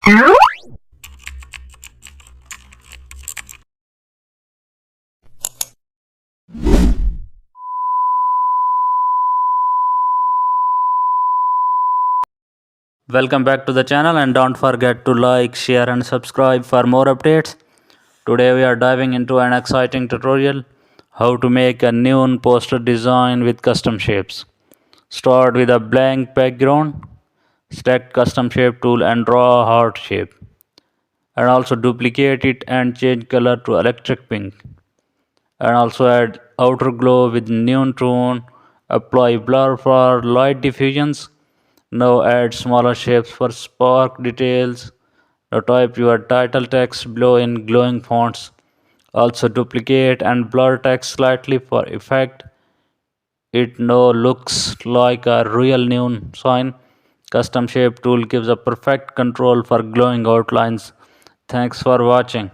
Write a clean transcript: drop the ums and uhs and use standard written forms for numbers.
Welcome back to the channel, and don't forget to like, share and subscribe for more updates. Today we are diving into an exciting tutorial how to make a neon poster design with custom shapes. Start with a blank background, select custom shape tool and draw a heart shape, and also duplicate it and change color to electric pink, and also add outer glow with neon tone. Apply blur for light diffusions. Now add smaller shapes for spark details. Now type your title text below in glowing fonts. Also duplicate and blur text slightly for effect. It now looks like a real neon sign. Custom shape tool gives a perfect control for glowing outlines. Thanks for watching.